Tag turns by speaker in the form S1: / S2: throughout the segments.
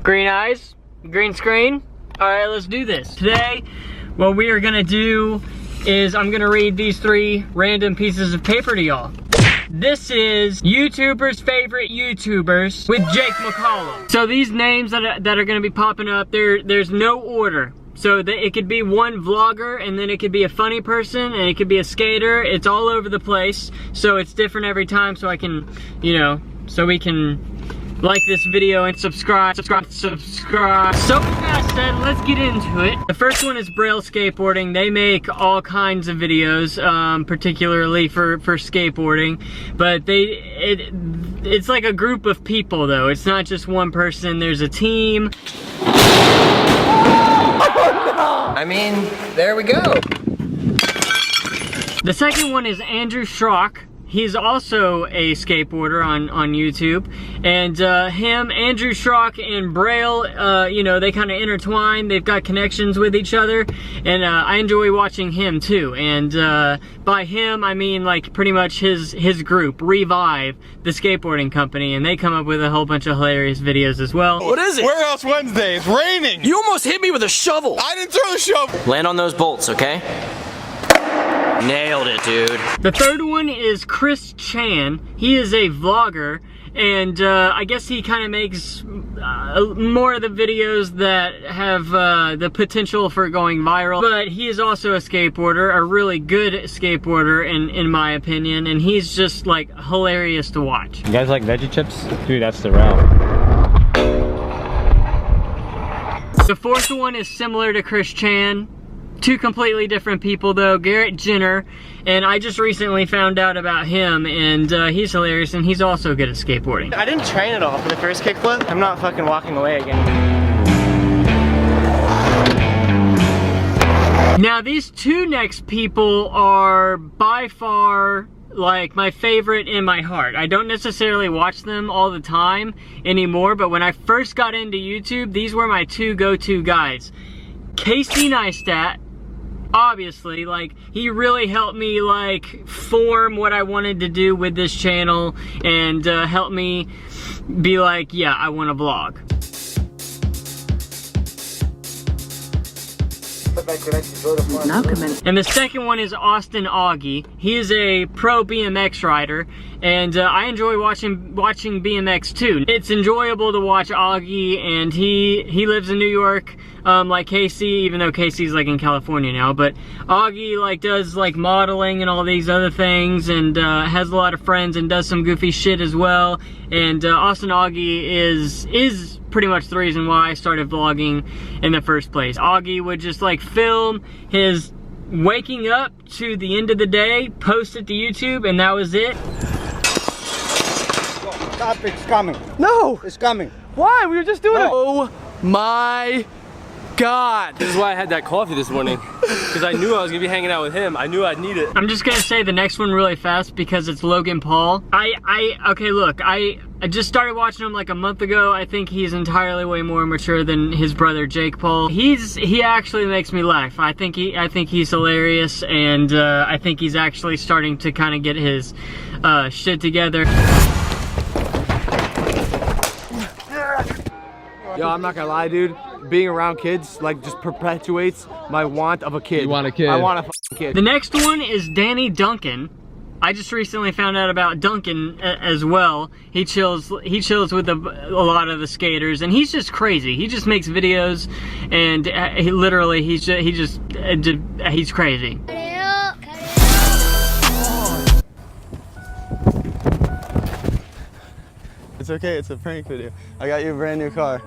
S1: Green eyes, green screen. All right, let's do this. Today, what we are gonna do is I'm gonna read these 3 random pieces of paper to y'all. This is YouTubers' favorite YouTubers with Jake McCollum. So these names that are gonna be popping up, there's no order. So it could be one vlogger, and then it could be a funny person, and it could be a skater. It's all over the place. So it's different every time, so I can, you know, so we can like this video and subscribe. So with that said, let's get into it. The first one is Braille Skateboarding. They make all kinds of videos, particularly for skateboarding. But it's like a group of people though. It's not just one person, there's a team.
S2: I mean, there we go.
S1: The second one is Schrock. He's also a skateboarder on YouTube, and Andrew Schrock and Braille, you know, they kind of intertwine. They've got connections with each other, and I enjoy watching him too. And by him, I mean like pretty much his group, Revive, the skateboarding company, and they come up with a whole bunch of hilarious videos as well.
S3: What is it?
S4: Warehouse Wednesday. It's raining.
S3: You almost hit me with a shovel.
S4: I didn't throw the shovel.
S3: Land on those bolts, okay? Nailed it, dude.
S1: The third one is Chann. He is a vlogger, and I guess he kind of makes more of the videos that have the potential for going viral. But he is also a skateboarder, a really good skateboarder in my opinion, and he's just like hilarious to watch.
S5: You guys like veggie chips? Dude, that's the route.
S1: The fourth one is similar to Chann. 2 completely different people though, Garrett Ginner, and I just recently found out about him, and he's hilarious, and he's also good at skateboarding.
S6: I didn't train at all for the first kickflip. I'm not fucking walking away again.
S1: Now these 2 next people are by far like my favorite in my heart. I don't necessarily watch them all the time anymore, but when I first got into YouTube, these were my 2 go-to guys. Neistat, obviously, like, he really helped me like form what I wanted to do with this channel, and helped me be like, yeah, I want to vlog. And the second one is Augie. He is a pro BMX rider, and I enjoy watching BMX too. It's enjoyable to watch Augie, and he lives in New York, like Casey, even though Casey's like in California now. But Augie like does like modeling and all these other things, and has a lot of friends and does some goofy shit as well. And Augie is pretty much the reason why I started vlogging in the first place. Augie would just like film his waking up to the end of the day, post it to YouTube, and that was it.
S7: Stop, it's coming.
S6: No!
S7: It's coming.
S6: Why? We were just doing it.
S3: Oh my God. This is why I had that coffee this morning. Because I knew I was gonna be hanging out with him. I knew I'd need it.
S1: I'm just gonna say the next one really fast because it's Logan Paul. Okay, look, I just started watching him like a month ago. I think he's entirely way more mature than his brother Jake Paul. He actually makes me laugh. I think he's hilarious, and I think he's actually starting to kind of get his shit together.
S8: Yo, I'm not gonna lie, dude. Being around kids like just perpetuates my want of a kid.
S5: You want a kid?
S8: I want a f***ing kid.
S1: The next one is Duncan. I just recently found out about Duncan as well. He chills with a lot of the skaters, and he's just crazy. He just makes videos, and he's crazy.
S7: It's okay, it's a prank video. I got you a brand new car.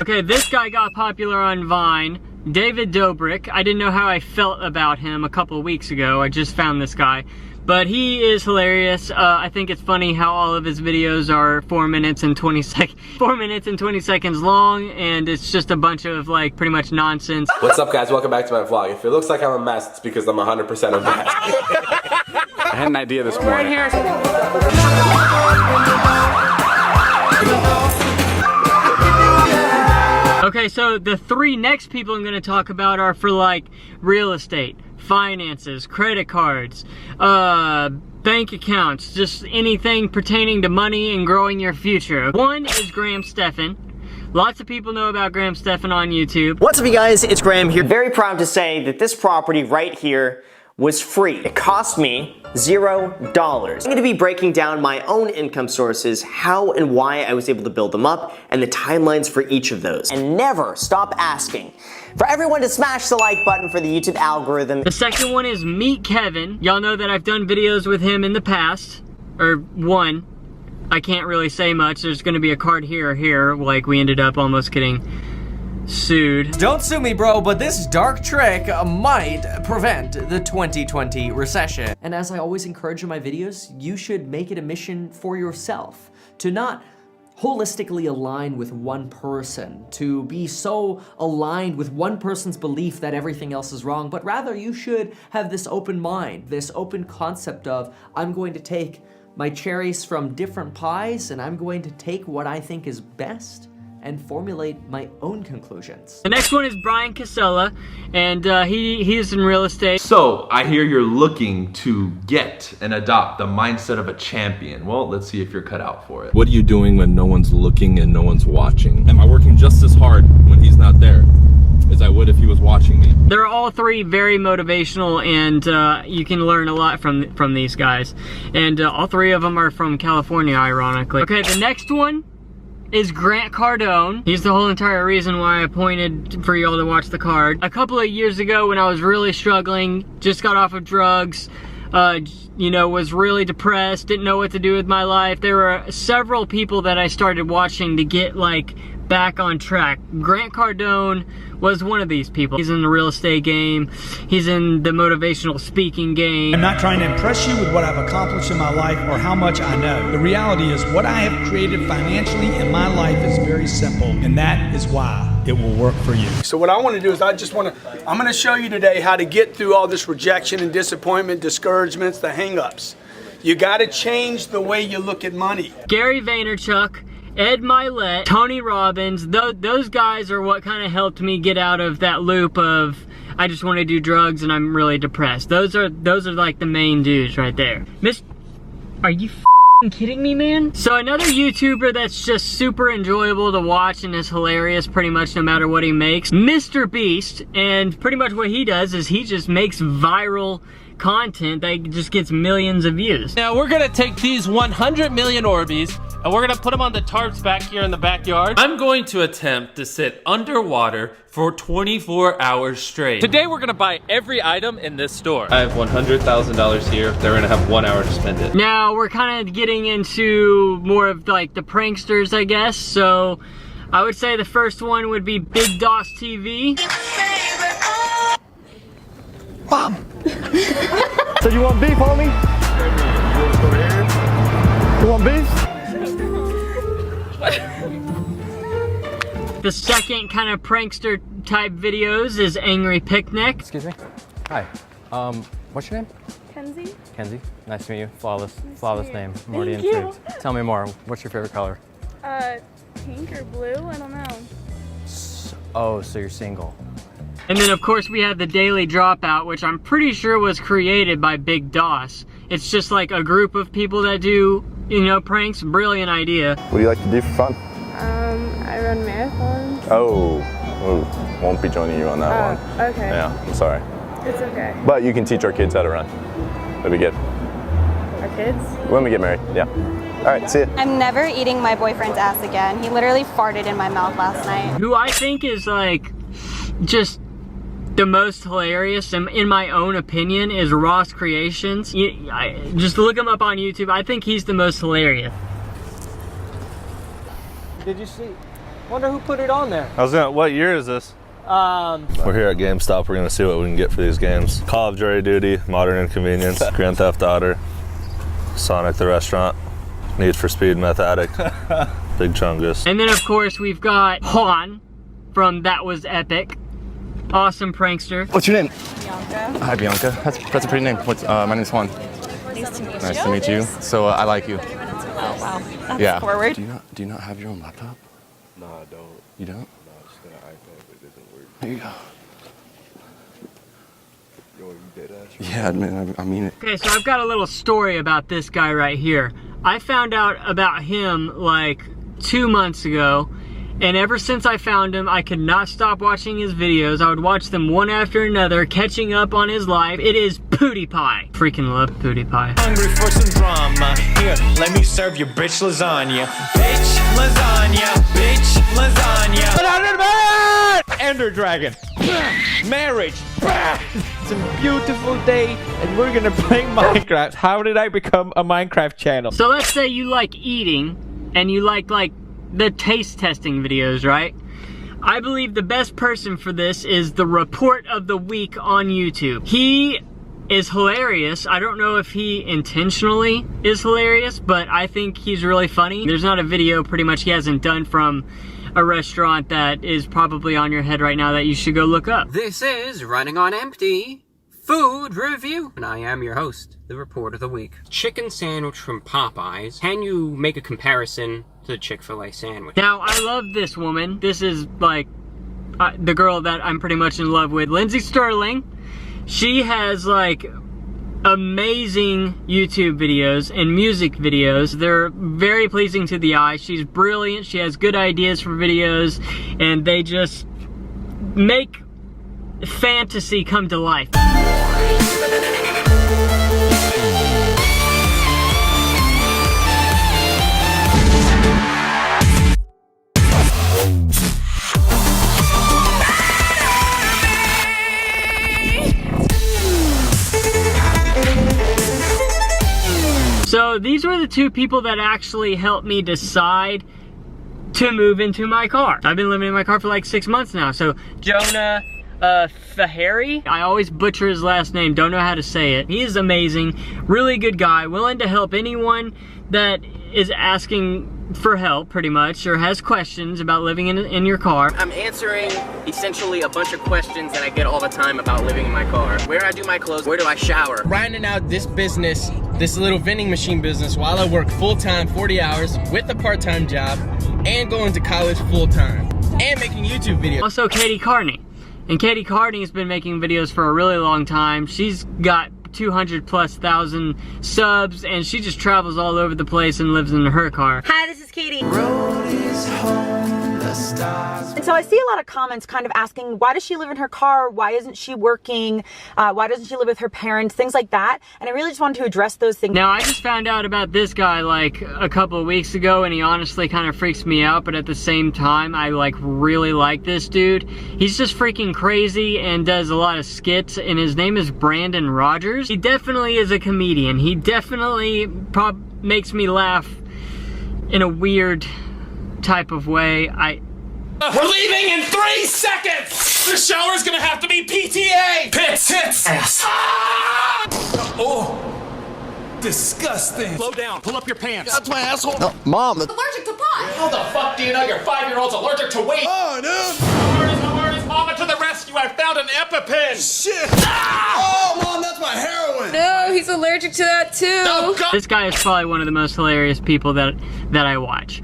S1: Okay, this guy got popular on Vine. Dobrik. I didn't know how I felt about him a couple of weeks ago. I just found this guy. But he is hilarious. I think it's funny how all of his videos are 4 minutes and 20 seconds long, and it's just a bunch of like pretty much nonsense.
S9: What's up, guys? Welcome back to my vlog. If it looks like I'm a mess, it's because I'm 100% a mess. I had an idea this morning.
S6: Right here.
S1: Okay, so the 3 next people I'm gonna talk about are for like real estate, finances, credit cards, bank accounts, just anything pertaining to money and growing your future. One is Stephan. Lots of people know about Stephan on YouTube.
S10: What's up, you guys? It's Graham here. Very proud to say that this property right here was free. It cost me $0. I'm going to be breaking down my own income sources, how and why I was able to build them up, and the timelines for each of those. And never stop asking for everyone to smash the like button for the YouTube algorithm.
S1: The second one is MeetKevin. Y'all know that I've done videos with him in the past, or one. I can't really say much. There's going to be a card here or here, like we ended up almost getting sued.
S2: Don't sue me, bro, but this dark trick might prevent the 2020 recession.
S11: And as I always encourage in my videos, you should make it a mission for yourself to not holistically align with one person, to be so aligned with one person's belief that everything else is wrong, but rather you should have this open mind, this open concept of, I'm going to take my cherries from different pies and I'm going to take what I think is best and formulate my own conclusions.
S1: The next one is Bryan Casella, and he is in real estate.
S12: So, I hear you're looking to get and adopt the mindset of a champion. Well, let's see if you're cut out for it. What are you doing when no one's looking and no one's watching? Am I working just as hard when he's not there as I would if he was watching me?
S1: They're all three very motivational, and you can learn a lot from these guys. And all three of them are from California, ironically. Okay, the next one is Cardone. He's the whole entire reason why I pointed for y'all to watch the card. A couple of years ago when I was really struggling, just got off of drugs, you know, was really depressed, didn't know what to do with my life, there were several people that I started watching to get like back on track. Cardone was one of these people. He's in the real estate game. He's in the motivational speaking game.
S13: I'm not trying to impress you with what I've accomplished in my life or how much I know. The reality is what I have created financially in my life is very simple, and that is why it will work for you.
S14: So what I want to do is I'm going to show you today how to get through all this rejection and disappointment, discouragements, the hang-ups. You got to change the way you look at money.
S1: Gary Vaynerchuk, Ed Milet, Tony Robbins, those guys are what kind of helped me get out of that loop of I just want to do drugs and I'm really depressed. Those are like the main dudes right there. Are you kidding me, man? So another YouTuber that's just super enjoyable to watch and is hilarious pretty much no matter what he makes, Mr. Beast, and pretty much what he does is he just makes viral content that just gets millions of views.
S3: Now we're gonna take these 100 million Orbeez and we're gonna put them on the tarps back here in the backyard. I'm going to attempt to sit underwater for 24 hours straight. Today we're gonna buy every item in this store. I have $100,000 here. They're gonna have 1 hour to spend it.
S1: Now we're kind of getting into more of like the pranksters, I guess. So I would say the first one would be BigDawsTV.
S7: Mom! So you want beef, homie? You want beef?
S1: The second kind of prankster type videos is AngryPicnic.
S15: Excuse me? Hi. What's your name?
S16: Kenzie.
S15: Kenzie. Nice to meet you. Flawless name. I'm already
S16: Thank you.
S15: intrigued. Tell me more. What's your favorite color?
S16: Pink or blue? I don't know.
S15: Oh, so you're single.
S1: And then of course we have the Daily Dropout, which I'm pretty sure was created by Big Doss. It's just like a group of people that do, you know, pranks. Brilliant idea.
S17: What do you like to do for fun?
S16: I run marathons.
S17: Oh, won't be joining you on that one.
S16: Okay.
S17: Yeah, I'm sorry.
S16: It's okay.
S17: But you can teach our kids how to run. That'd be good.
S16: Our kids?
S17: When we get married, yeah. All right, see ya.
S18: I'm never eating my boyfriend's ass again. He literally farted in my mouth last night.
S1: Who I think is like, just the most hilarious, in my own opinion, is RossCreations. Just look him up on YouTube. I think he's the most hilarious.
S6: Did you see? Wonder who put it on there.
S7: What year is this?
S17: We're here at GameStop. We're gonna see what we can get for these games. Call of Duty, Modern Inconvenience, Grand Theft Auto, Sonic the Restaurant, Need for Speed, Meth Addict, Big Chungus.
S1: And then of course we've got Juan from That Was Epic. Awesome prankster.
S7: What's your name?
S18: Bianca.
S7: Hi, Bianca. That's a pretty name. My name's Juan.
S18: Nice to meet you.
S7: Nice to meet you. So I like you.
S18: Oh wow, that's
S7: Yeah.
S18: forward.
S7: Do you not have your own laptop?
S17: No, I don't.
S7: You don't?
S17: No, I just got an iPad, but it doesn't work.
S7: There you go. Yeah, man, I mean it.
S1: Okay, so I've got a little story about this guy right here. I found out about him like 2 months ago, and ever since I found him, I could not stop watching his videos. I would watch them one after another, catching up on his life. It is PEWDIEPIE. Freaking love PEWDIEPIE.
S19: Hungry for some drama. Here, let me serve you bitch lasagna. Bitch lasagna. Bitch lasagna. 100 man! Ender Dragon. Marriage. It's a beautiful day, and we're gonna play Minecraft. How did I become a Minecraft channel?
S1: So let's say you like eating, and you like the taste testing videos, right? I believe the best person for this is the Report of the Week on YouTube. He is hilarious. I don't know if he intentionally is hilarious, but I think he's really funny. There's not a video pretty much he hasn't done from a restaurant that is probably on your head right now that you should go look up.
S20: This is Running on Empty Food Review, and I am your host, the Report of the Week. Chicken sandwich from Popeyes. Can you make a comparison to the Chick-fil-A sandwich?
S1: Now, I love this woman. This is like the girl that I'm pretty much in love with, Lindsey Stirling. She has like amazing YouTube videos and music videos. They're very pleasing to the eye. She's brilliant. She has good ideas for videos, and they just make fantasy come to life. So these were the two people that actually helped me decide to move into my car. I've been living in my car for like 6 months now. So Jonah Feehery, I always butcher his last name, don't know how to say it. He is amazing, really good guy, willing to help anyone that is asking for help pretty much, or has questions about living in your car.
S20: I'm answering essentially a bunch of questions that I get all the time about living in my car. Where do I do my clothes? Where do I shower?
S6: Grinding out this business, this little vending machine business, while I work full-time 40 hours with a part-time job and going to college full-time and making YouTube videos.
S1: Also Katie Carney. And Katie Carney has been making videos for a really long time. She's got 200,000+ subs, and she just travels all over the place and lives in her car.
S21: Hi, this is Katie. Road is home, the stars. And so I see a lot of comments kind of asking, why does she live in her car? Why isn't she working? Why doesn't she live with her parents? Things like that. And I really just wanted to address those things.
S1: Now, I just found out about this guy like a couple of weeks ago, and he honestly kind of freaks me out, but at the same time, I like really like this dude. He's just freaking crazy and does a lot of skits, and his name is Brandon Rogers. He definitely is a comedian. He definitely makes me laugh in a weird type of way.
S19: We're leaving in 3 seconds! The shower's gonna have to be PTA! Pits! Hits! Ass! Ah! Oh! Disgusting! Slow down, pull up your pants. That's my asshole!
S7: No, Mom!
S19: Allergic to pie! How the fuck do you know your 5-year-old's allergic to weight? Oh, dude! Artist, Mama to the rescue! I found an EpiPen! Shit! Ah!
S7: Oh, Mom, that's my heroin!
S16: No, he's allergic to that too.
S19: No,
S1: this guy is probably one of the most hilarious people that I watch.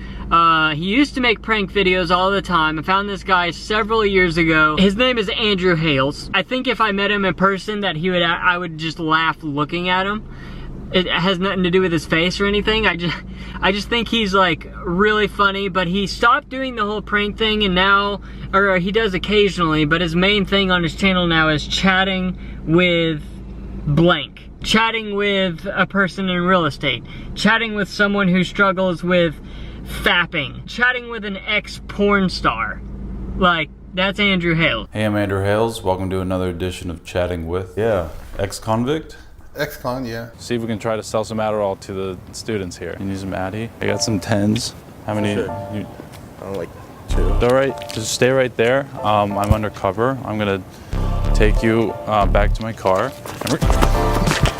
S1: He used to make prank videos all the time. I found this guy several years ago. His name is Andrew Hales. I think if I met him in person that I would just laugh looking at him. It has nothing to do with his face or anything. I just think he's like really funny, but he stopped doing the whole prank thing, and now, or he does occasionally, but his main thing on his channel now is chatting with blank. Chatting with a person in real estate. Chatting with someone who struggles with fapping. Chatting with an ex-porn star. Like, that's Andrew Hales.
S22: Hey, I'm Andrew Hales. Welcome to another edition of Chatting With. Yeah, ex-convict.
S7: Ex-con, yeah.
S22: See if we can try to sell some Adderall to the students here. You need some Addy? I got some 10s. How many?
S7: Sure.
S22: I
S7: don't like 2.
S22: All right, just stay right there. I'm undercover. I'm gonna take you back to my car.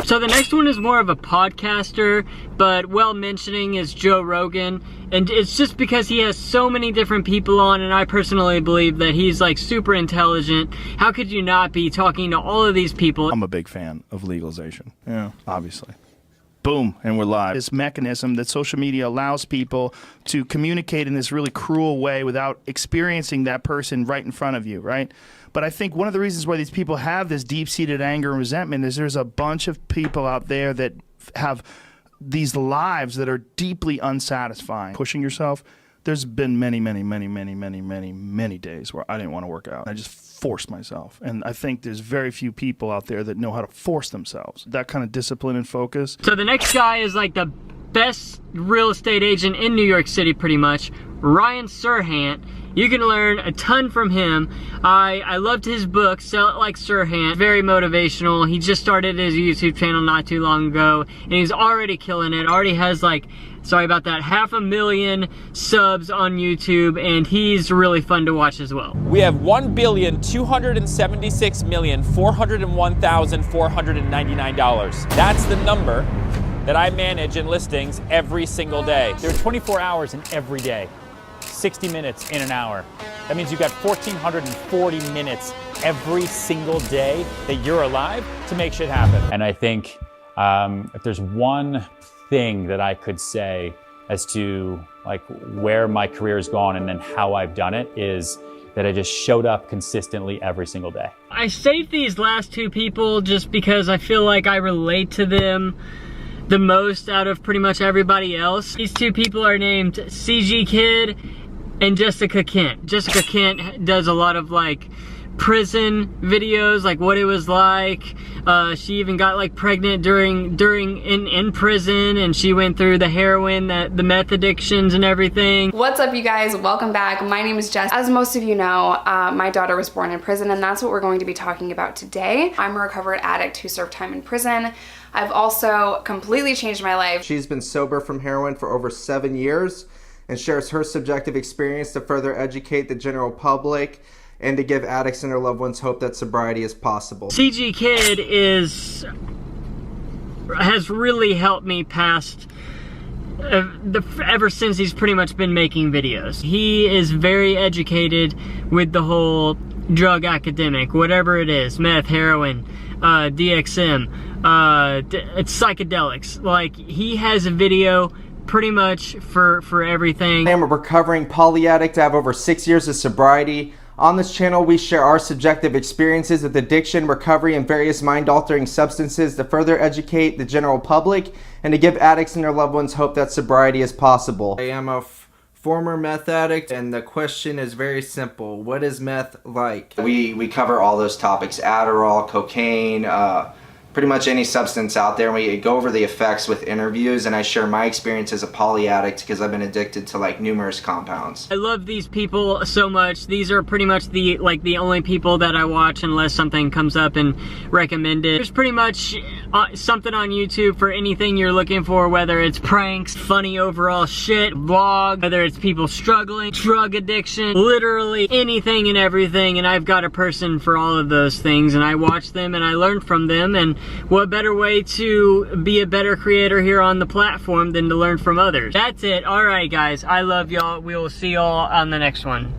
S1: So the next one is more of a podcaster, but well mentioning is Joe Rogan. And it's just because he has so many different people on, and I personally believe that he's like super intelligent. How could you not be talking to all of these people?
S23: I'm a big fan of legalization. Yeah, obviously.
S4: boom, and we're live. This mechanism that social media allows people to communicate in this really cruel way without experiencing that person right in front of you, right? But I think one of the reasons why these people have this deep-seated anger and resentment is there's a bunch of people out there that have these lives that are deeply unsatisfying. Pushing yourself, there's been many days where I didn't want to work out. I just forced myself. And I think there's very few people out there that know how to force themselves. That kind of discipline and focus.
S1: So the next guy is like the best real estate agent in New York City, pretty much, Ryan Serhant. You can learn a ton from him. I loved his book, Sell It Like Serhant. Very motivational. He just started his YouTube channel not too long ago, and he's already killing it. Already has like, sorry about that, 500,000 subs on YouTube, and he's really fun to watch as well.
S19: We have 1,276,401,499 dollars. That's the number that I manage in listings every single day.
S5: There are 24 hours in every day. 60 minutes in an hour. That means you've got 1,440 minutes every single day that you're alive to make shit happen. And I think if there's one thing that I could say as to like where my career has gone and then how I've done it is that I just showed up consistently every single day.
S1: I saved these last two people just because I feel like I relate to them the most out of pretty much everybody else. These two people are named CG Kid and Jessica Kent. Jessica Kent does a lot of like prison videos, like what it was like. She even got like pregnant in prison, and she went through the heroin, the meth addictions and everything.
S16: What's up, you guys? Welcome back. My name is Jess. As most of you know, my daughter was born in prison, and that's what we're going to be talking about today. I'm a recovered addict who served time in prison. I've also completely changed my life.
S23: She's been sober from heroin for over 7 years and shares her subjective experience to further educate the general public and to give addicts and their loved ones hope that sobriety is possible.
S1: CG Kid has really helped me past ever since he's pretty much been making videos. He is very educated with the whole drug academic, whatever it is, meth, heroin, DXM, it's psychedelics. Like, he has a video pretty much for everything.
S23: I am a recovering poly addict. I have over 6 years of sobriety. On this channel, we share our subjective experiences with addiction, recovery, and various mind-altering substances to further educate the general public and to give addicts and their loved ones hope that sobriety is possible. I am a former meth addict, and the question is very simple. What is meth like? We cover all those topics: Adderall, cocaine, pretty much any substance out there. We go over the effects with interviews, and I share my experience as a poly addict because I've been addicted to like numerous compounds.
S1: I love these people so much. These are pretty much the only people that I watch unless something comes up and recommend it. There's pretty much something on YouTube for anything you're looking for, whether it's pranks, funny overall shit, vlog, whether it's people struggling, drug addiction, literally anything and everything, and I've got a person for all of those things, and I watch them and I learn from them. And what better way to be a better creator here on the platform than to learn from others? That's it. All right, guys. I love y'all. We will see y'all on the next one.